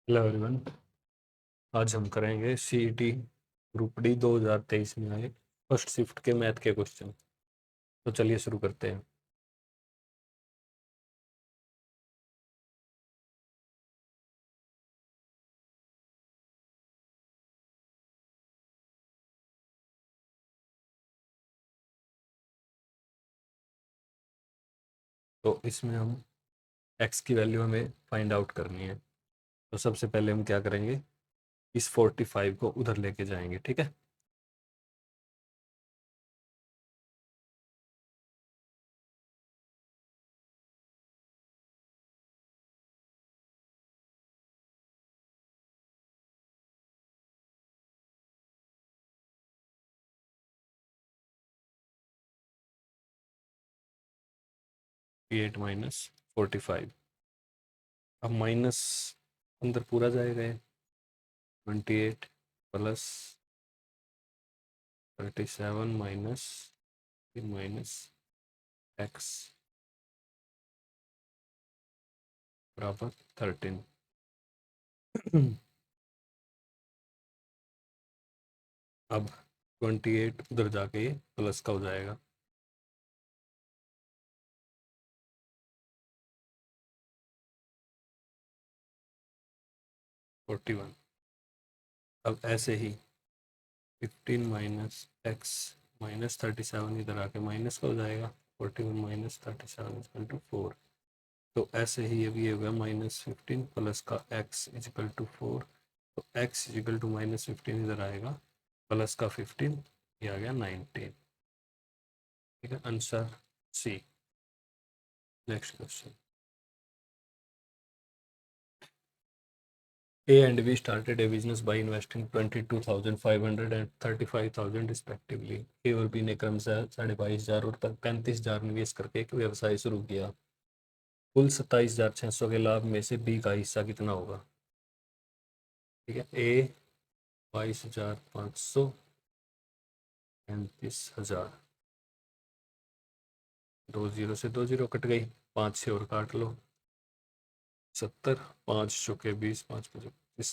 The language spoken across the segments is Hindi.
Hello everyone. आज हम करेंगे सीईटी ग्रुप डी 2023 में आए फर्स्ट शिफ्ट के मैथ के क्वेश्चन। तो चलिए शुरू करते हैं। तो इसमें हम एक्स की वैल्यू हमें फाइंड आउट करनी है। तो सबसे पहले हम क्या करेंगे, इस 45 को उधर लेके जाएंगे। ठीक है। Eight minus 45। अब माइनस अंदर पूरा जाएगा। 28 प्लस 37 माइनस माइनस एक्स बराबर 13। अब 28 उधर जाके ये प्लस का हो जाएगा। Forty one. अब ऐसे ही 15 माइनस एक्स माइनस 37 इधर आके माइनस का हो जाएगा। 41 माइनस 37 इजकल टू 4। तो ऐसे ही अब ये होगा -15 प्लस का एक्स इजकल टू 4। तो एक्स इजकल टू -15 इधर आएगा, प्लस का 15 ये आ गया 19। ठीक है, answer C. Next question. A and B started a business by investing 22,500 and 35,000 respectively. A और B ने क्रमशः 22,500 और 35,000 निवेश करके एक व्यवसाय शुरू किया। कुल 27,600 के लाभ में से B का हिस्सा कितना होगा? ठीक है। A 22,500, 35,000। 2 0 से 2 0 कट गई, 5 से और काट लो। 70, 5 चौके 20, 5 5 25।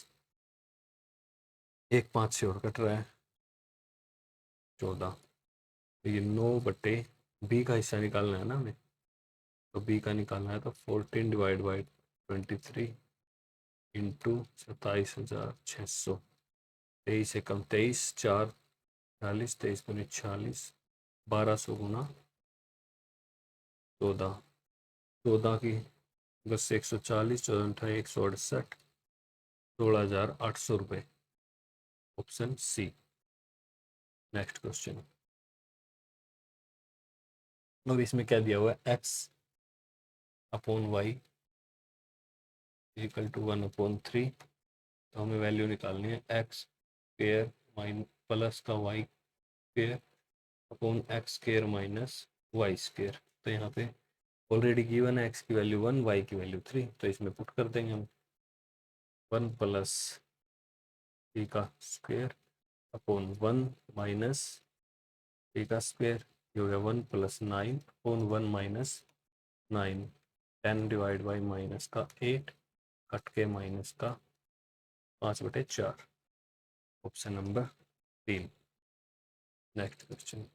एक 5 से और कट रहा है, 14। ये 9/B का हिस्सा निकालना है ना हमें। तो बी का निकालना है, तो 14 डिवाइड बाई 23 इंटू 27,600। 23 एकम 23, 4 40, 23 दूनी 46, 1200 गुना 14। 14 की 10 से 140, 14 168, 16,800 रुपये। Option C. Next question. अब इसमें क्या दिया हुआ है, x upon y equal to 1/3। तो हमें वैल्यू निकालनी है एक्स स्क्वायर माइन प्लस का y square upon x square minus y square. तो यहाँ पे ऑलरेडी गिवन है एक्स की वैल्यू 1, वाई की वैल्यू 3, तो इसमें पुट कर देंगे हम 1 प्लस टी का स्क्वायर अपॉन 1 माइनस टी का स्क्वायर। ये हो गया 1 plus 9 upon 1 minus 9। 10 divide by minus का 8 कट के माइनस का 5/4। Option number 3। Next question.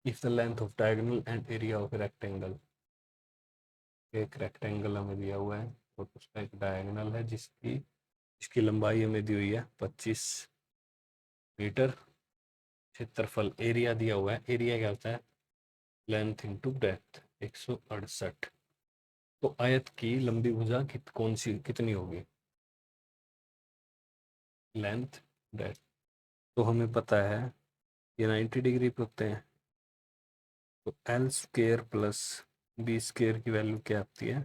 If the length of diagonal and area of rectangle. एक रेक्टेंगल हमें दिया हुआ है और उसका एक डायगोनल है जिसकी लंबाई हमें दी हुई है 25 मीटर। क्षेत्रफल एरिया दिया हुआ है। एरिया क्या होता है, लेंथ इंटू ब्रेथ, 168। तो आयत की लंबी भुजा कौन सी कितनी होगी, लेंथ ब्रेथ। तो हमें पता है ये 90 डिग्री पे होते हैं। तो L square plus B square की वैल्यू क्या आती है,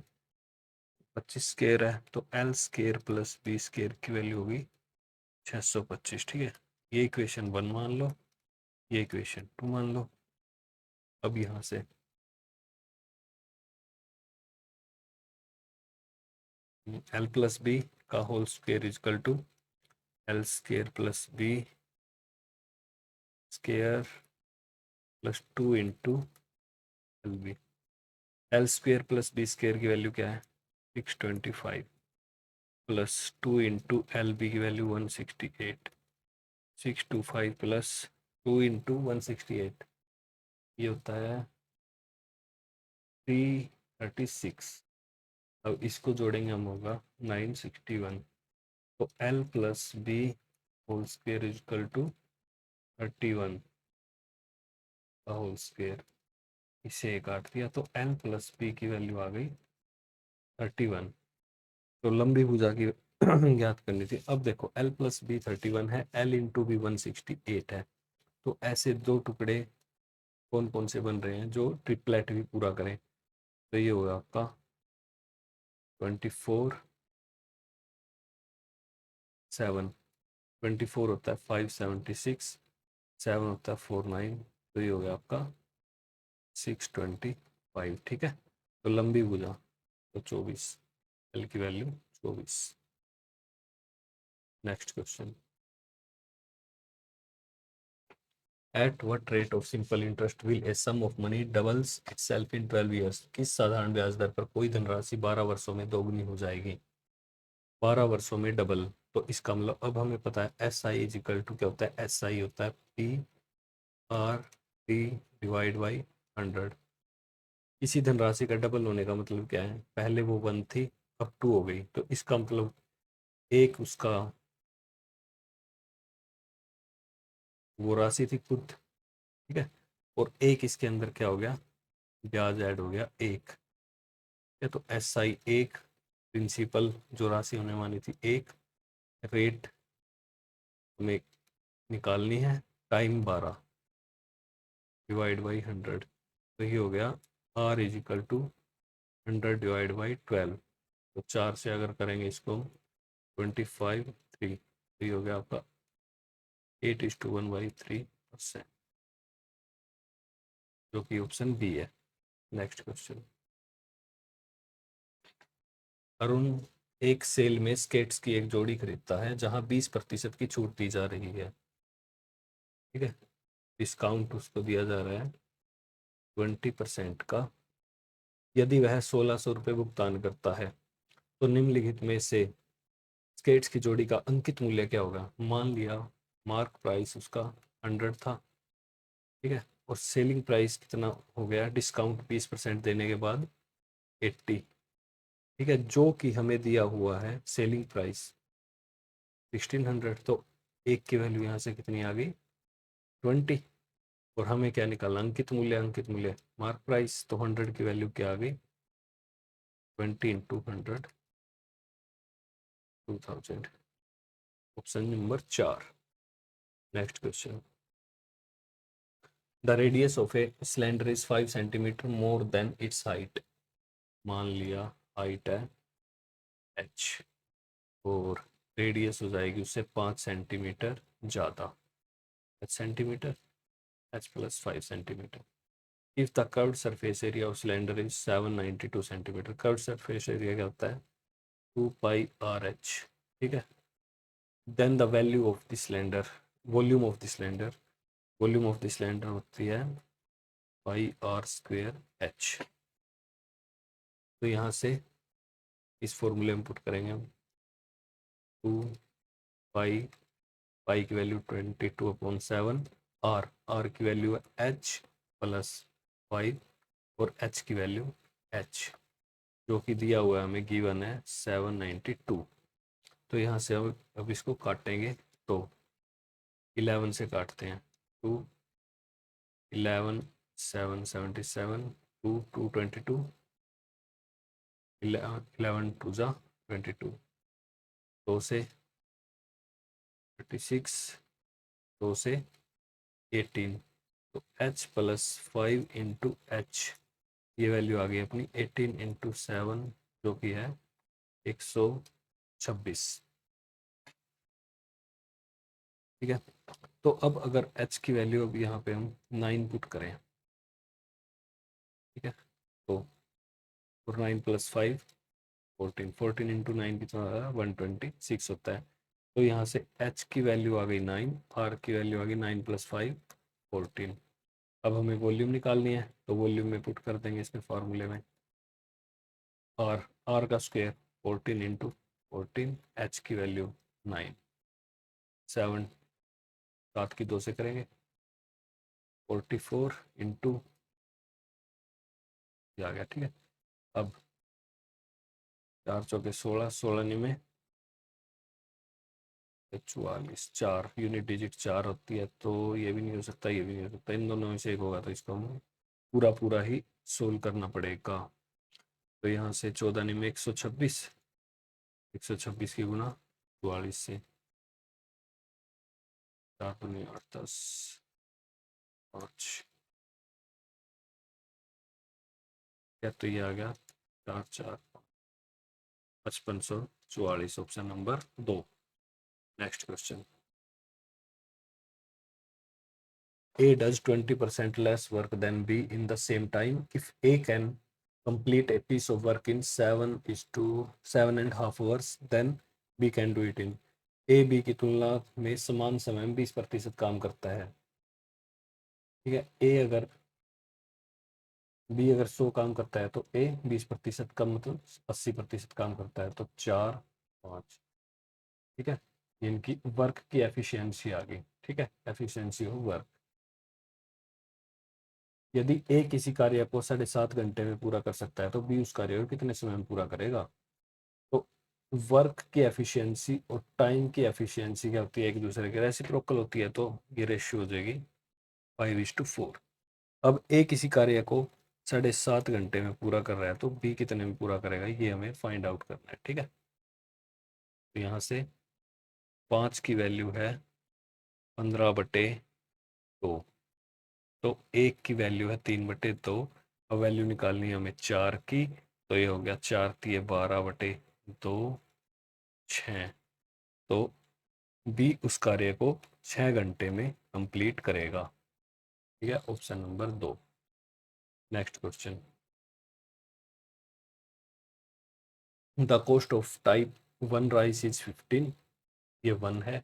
25 स्क्वेयर है। तो L square plus B square की वैल्यू होगी 625। ठीक है, ये इक्वेशन 1 मान लो, ये इक्वेशन 2 मान लो। अब यहाँ से एल प्लस बी का whole square is equal to L square plus B square plus 2 into L B. L square plus B square की वैल्यू क्या है, 625 प्लस 2 इंटू एल बी की वैल्यू 168, 625 प्लस 2 इंटू 168 ये होता है 336। अब इसको जोड़ेंगे हम, होगा 961। तो L plus B whole square is equal to 31 का होल स्क्वेयर। इसे काट दिया तो एल प्लस बी की वैल्यू आ गई 31। तो लंबी भुजा की ज्ञात करनी थी। अब देखो एल प्लस बी 31 है, एल इंटू बी 168 है। तो ऐसे दो टुकड़े कौन कौन से बन रहे हैं जो ट्रिपलेट भी पूरा करें? तो ये होगा आपका 24 7, 24 होता है 576, 7 होता है 49, तो ये हो गया आपका 625। ठीक है, तो लंबी भुजा तो 24, एल की value 24। Next question, at what rate of simple interest will a sum of money doubles itself in 12 years? किस साधारण ब्याज दर पर कोई धनराशि 12 वर्षों में दोगुनी हो जाएगी? 12 वर्षों में डबल, तो इसका मतलब अब हमें पता है S I is equal to क्या होता है? एस आई होता है P R T divide by 100। किसी धनराशि का डबल होने का मतलब क्या है? पहले वो 1 थी, अब 2 हो गई, तो इसका मतलब एक उसका वो राशि थी खुद, ठीक है, और एक इसके अंदर क्या हो गया? ब्याज ऐड हो गया एक। या तो एस आई एक, प्रिंसिपल जो राशि होने वाली थी एक, रेट हमें निकालनी है, टाइम 12 डिवाइड बाई 100, तो ये हो गया R is equal to 100 divide by 12। तो 4 से अगर करेंगे इसको 25 3, तो ये हो गया आपका 8:1/3%, जो कि ऑप्शन बी है। नेक्स्ट क्वेश्चन, अरुण एक सेल में स्केट्स की एक जोड़ी खरीदता है जहां 20% की छूट दी जा रही है, ठीक है, डिस्काउंट उसको दिया जा रहा है 20% का। यदि वह 1600 रुपये भुगतान करता है तो निम्नलिखित में से स्केट्स की जोड़ी का अंकित मूल्य क्या होगा? मान लिया मार्क प्राइस उसका 100 था, ठीक है, और सेलिंग प्राइस कितना हो गया डिस्काउंट 20% देने के बाद? 80, ठीक है, जो कि हमें दिया हुआ है सेलिंग प्राइस 1600। तो एक की वैल्यू यहाँ से कितनी आ गई? 20। और हमें क्या निकालना? अंकित मूल्य, अंकित मूल्य मार्क प्राइस, तो 100 की वैल्यू क्या आ गई? 20 into 100, 2000। Option number 4। Next question, the radius of a cylinder is 5 centimetre more than it's height. मान लिया हाइट है h और रेडियस हो जाएगी उससे 5 सेंटीमीटर ज़्यादा, h centimetre, h plus 5 centimetre. If the curved surface area of cylinder is 792 centimetre, curved surface area क्या होता है? 2πRh, ठीक है। Then the value of the cylinder, volume of the cylinder, volume of the cylinder होती है πr²h। तो यहाँ से इस फॉर्मूले में पुट करेंगे हम 2 पाई की वैल्यू 22/7, आर की वैल्यू है h प्लस 5 और h की वैल्यू h, जो कि दिया हुआ है हमें, गिवन है 792। तो यहाँ से हम अब इसको काटेंगे तो 11 से काटते हैं, 2 11 777 2 222, 11 2 जा 22, 2 से 36, 2 से 18, तो h प्लस 5 इंटू एच, ये वैल्यू आ गई अपनी 18 इंटू 7, जो कि है 126, ठीक है। तो अब अगर h की वैल्यू अब यहाँ पे हम 9 पुट करें, ठीक है, तो 9 प्लस 5 14, 14 इंटू 9 कितना होगा? 126 होता है। तो यहाँ से h की वैल्यू आ गई 9, r की वैल्यू आ गई 9 प्लस 5 14। अब हमें वॉल्यूम निकालनी है, तो वॉल्यूम में पुट कर देंगे इसमें फॉर्मूले में, आर का स्क्वायर 14 इंटू 14, एच की वैल्यू 9, 7 7 की 2 से करेंगे 44 इंटू आ गया, ठीक है। अब 4 चौके 16, 16 में 44, 4 यूनिट डिजिट 4 होती है, तो ये भी नहीं हो सकता, ये भी नहीं हो सकता, इन दोनों में से एक होगा, तो इसको हमें पूरा पूरा ही सोल्व करना पड़ेगा। तो यहाँ से 14 में 126, 126 की गुना 44 से 4 दूनी 8 10 5, क्या तो ये आ गया 4 4 5544, option number 2। Next question, A does 20% less work than B in the same time. If A can complete a piece of work in 7:7.5 hours, then B can do it in A B की तुलना में समान समय में 20% काम करता है, ठीक है। B अगर 100 काम करता है तो A 20% का मतलब 80% काम करता है, तो 4 5, ठीक है। इनकी वर्क की एफिशिएंसी आ गई, ठीक है, एफिशिएंसी ऑफ वर्क। यदि ए किसी कार्य को 7.5 घंटे में पूरा कर सकता है, तो बी उस कार्य को कितने समय में पूरा करेगा। तो वर्क की एफिशिएंसी और टाइम की एफिशिएंसी क्या होती है, एक दूसरे के रेसिप्रोकल होती है, तो ये रेशियो हो जाएगी 5:4। अब ए किसी कार्य को 7.5 घंटे में पूरा कर रहा है, तो बी कितने में पूरा करेगा, ये हमें फाइंड आउट करना है, ठीक है। तो यहाँ से 5 की वैल्यू है 15/2, तो एक की वैल्यू है 3/2। अब वैल्यू निकालनी है हमें 4 की, तो ये हो गया 4 3 12/2, 6। तो बी उस कार्य को 6 घंटे में कंप्लीट करेगा, ठीक है, option number 2। Next question, the cost of type 1 rice is 15, ये 1 है,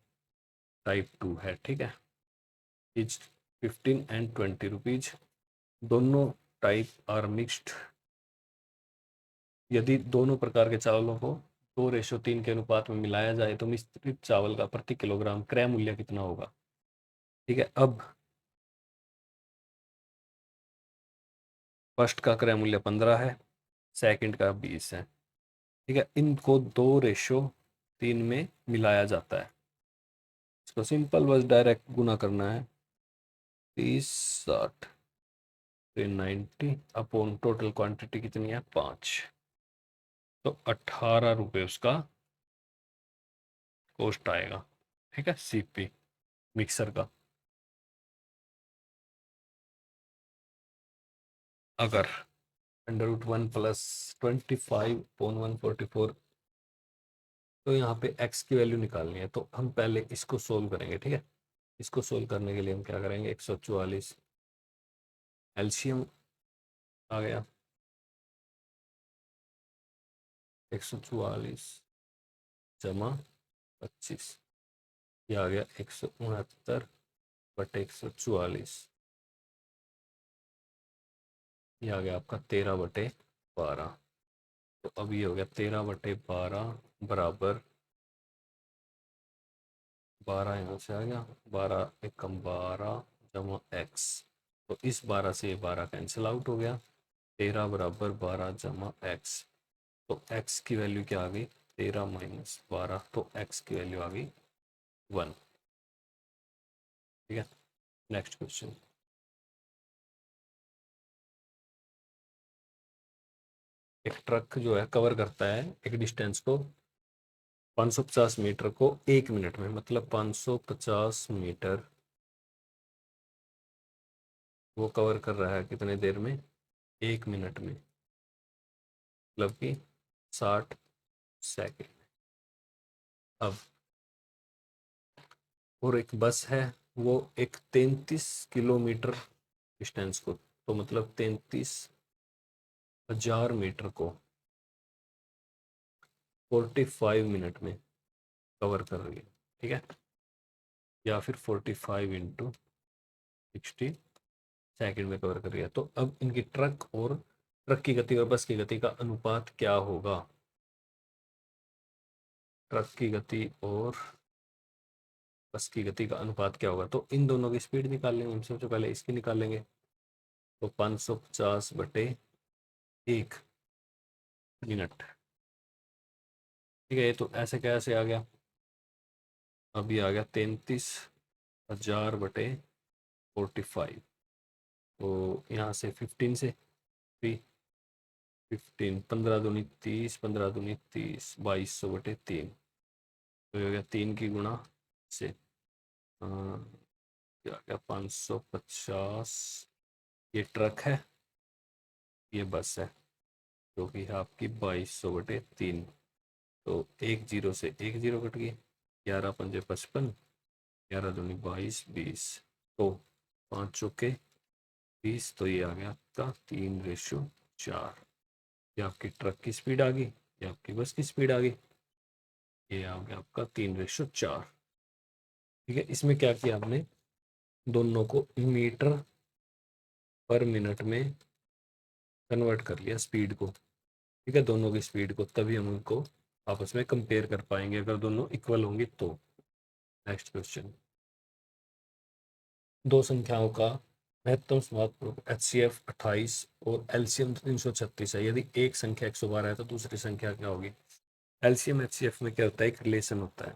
टाइप 2 है, ठीक है, इज 15 एंड 20 रुपीज। दोनों टाइप आर मिक्स्ड। यदि दोनों प्रकार के चावलों को 2:3 के अनुपात में मिलाया जाए, तो मिश्रित चावल का प्रति किलोग्राम क्रय मूल्य कितना होगा, ठीक है। अब फर्स्ट का क्रय मूल्य 15 है, सेकंड का 20 है, ठीक है। इनको 2:3 में मिलाया जाता है। इसको सिंपल बस डायरेक्ट गुना करना है, 30 60 90 अपॉन टोटल क्वांटिटी कितनी है 5, तो 18 रुपये उसका कॉस्ट आएगा, ठीक है, सीपी मिक्सर का। अगर √1 प्लस 25/144, तो यहाँ पे x की वैल्यू निकालनी है, तो हम पहले इसको सोल्व करेंगे, ठीक है। इसको सोल्व करने के लिए हम क्या करेंगे, 144 एलसीएम आ गया, 144 जमा 25, ये आ गया 169/144, ये आ गया आपका 13/12। तो अब ये हो गया 13/12 बराबर 12, यहाँ से आ गया 12 एकम 12 जमा x, तो इस 12 से ये 12 कैंसिल आउट हो गया, 13 बराबर 12 जमा x, तो x की वैल्यू क्या आ गई 13 माइनस 12, तो x की वैल्यू आ गई 1, ठीक है। नेक्स्ट क्वेश्चन, एक ट्रक जो है कवर करता है एक डिस्टेंस को 550 मीटर को 1 मिनट में, मतलब 550 मीटर वो कवर कर रहा है कितने देर में, 1 मिनट में, मतलब कि 60 सेकेंड। अब और एक बस है, वो एक 33 किलोमीटर डिस्टेंस को, तो मतलब 33,000 मीटर को 45 मिनट में कवर कर रही है, ठीक है, या फिर 45 इंटू 60 सेकेंड में कवर कर रही है। तो अब इनकी ट्रक और ट्रक की गति और बस की गति का अनुपात क्या होगा? ट्रक की गति और बस की गति का अनुपात क्या होगा? तो इन दोनों की स्पीड निकाल लेंगे हम। सबसे पहले इसकी निकालेंगे, तो 550/1 मिनट। ठीक है, ये तो ऐसे कैसे आ गया? अभी आ गया 33,000/45। तो यहाँ से 15 से 15, 15×2 = 30, 15×2 = 30, 2200/3। तो ये हो गया 3 की गुणा से क्या क्या 550। ये ट्रक है, ये बस है, जो कि है आपकी 2200/3। तो एक जीरो से एक जीरो कट गई, 11×5 = 55, 11×2 = 22, 20। तो 5 चौके 20, तो ये आ गया आपका 3:4। ये आपकी ट्रक की स्पीड आ गई, ये आपकी बस की स्पीड आ गई, ये आ गया आपका 3:4। ठीक है, इसमें क्या किया हमने, दोनों को मीटर पर मिनट में कन्वर्ट कर लिया स्पीड को। ठीक है, दोनों की स्पीड को, तभी हम उनको आपस में कंपेयर कर पाएंगे, अगर दोनों इक्वल होंगी तो। नेक्स्ट क्वेश्चन, दो संख्याओं का महत्तम समापक HCF 28 और LCM 336 है। यदि एक संख्या 112 है तो दूसरी संख्या क्या होगी? LCM HCF में क्या होता है, एक रिलेशन होता है।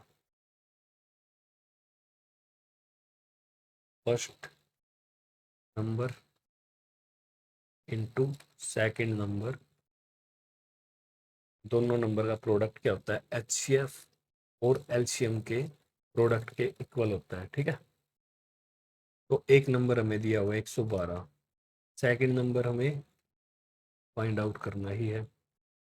First number into second number, दोनों नंबर का प्रोडक्ट क्या होता है? HCF और LCM के प्रोडक्ट के इक्वल होता है। ठीक है, तो एक नंबर हमें दिया हुआ है 112, सेकंड नंबर हमें फाइंड आउट करना ही है।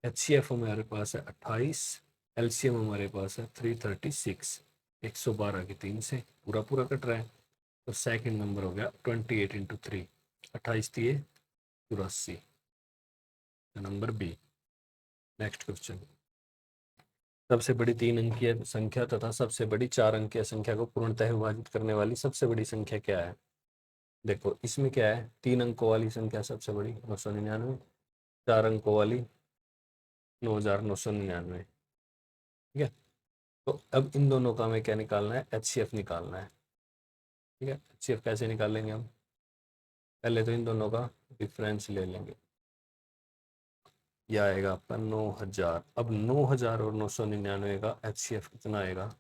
HCF हमारे पास है 28, LCM हमारे पास है 336। 112 की 3 से पूरा पूरा कट रहा है, तो सेकंड नंबर हो गया 28×3, 28×3 = 84, नंबर बी। नेक्स्ट क्वेश्चन, सबसे बड़ी 3 अंकीय संख्या तथा सबसे बड़ी 4 अंकीय संख्या को पूर्णतः विभाजित करने वाली सबसे बड़ी संख्या क्या है? देखो इसमें क्या है, 3 अंकों वाली संख्या सबसे बड़ी 999, 4 अंकों वाली 9,999। ठीक है, तो अब इन दोनों का हमें क्या निकालना है? HCF निकालना है। ठीक है, HCF कैसे निकाल लेंगे हम? पहले तो इन दोनों का डिफरेंस ले लेंगे, यह आएगा आपका 9,000। अब 9,000 और 999 का HCF कितना आएगा?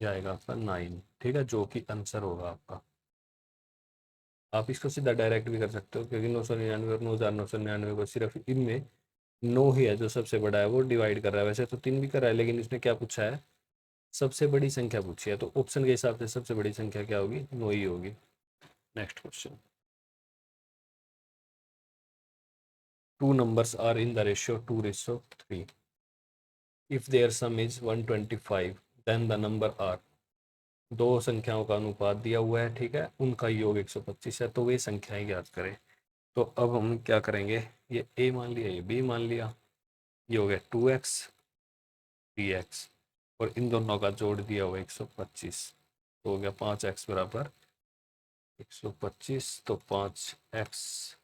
यह आएगा आपका 9। ठीक है, जो कि आंसर होगा आपका। आप इसको सीधा डायरेक्ट भी कर सकते हो, क्योंकि 999 और 9,999 को सिर्फ इनमें 9 ही है जो सबसे बड़ा है, वो डिवाइड कर रहा है। वैसे तो 3 भी कर रहा है, लेकिन इसने क्या पूछा है? सबसे बड़ी संख्या पूछी है, तो ऑप्शन के हिसाब से सबसे बड़ी संख्या क्या होगी? 9 ही होगी। Next question, two numbers are in the ratio 2:3। If their sum is 125, then the number are. दो संख्याओं का अनुपात दिया हुआ है, ठीक है, उनका योग 125 है, तो वे संख्याएं ज्ञात करें। तो अब हम क्या करेंगे, ये ए मान लिया, ये बी मान लिया, ये हो गया 2x 3x, और इन दोनों का जोड़ दिया हुआ 125, तो हो गया 5x बराबर 125। तो 5x,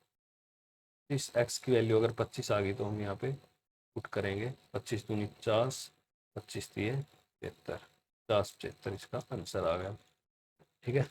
इस x की वैल्यू अगर 25 आ गई तो हम यहाँ पे पुट करेंगे, 25×2 = 50, 25×3 = 73, 50 75 इसका आंसर आ गया। ठीक है।